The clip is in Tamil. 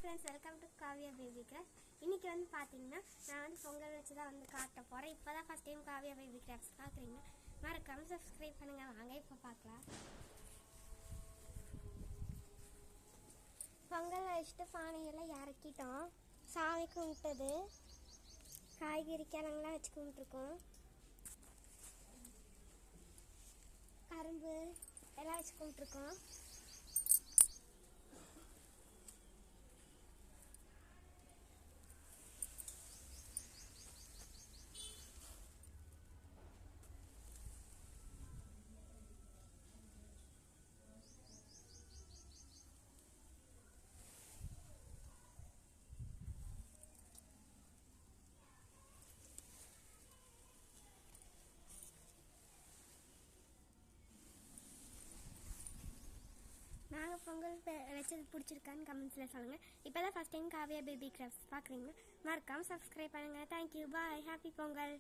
Friends, welcome to Kavya baby crafts. இன்றைக்கி வந்து பார்த்தீங்கன்னா நான் பொங்கல் வச்சு தான் காட்ட போகிறேன். இப்போ தான் first time Kavya baby crafts பார்க்குறீங்க, மறக்காமல் சப்ஸ்கிரைப் பண்ணுங்கள். வாங்க இப்போ பார்க்கலாம். பொங்கல் வச்சுட்டு பானையெல்லாம் இறக்கிட்டோம். சாமி கும்பிட்டது, காய்கறி கிழங்குலாம் வச்சு கும்பிட்டுருக்கோம். கரும்பு எல்லாம் வச்சு கும்பிட்டுருக்கோம். நாங்கள் பொங்கல் வச்சது பிடிச்சிருக்கான்னு கமெண்ட்ஸில் சொல்லுங்கள். இப்போ தான் first time Kavya baby crafts பார்க்குறீங்க, மறக்காமல் சப்ஸ்கிரைப் பண்ணுங்கள். தேங்க்யூ, பாய், ஹாப்பி பொங்கல்.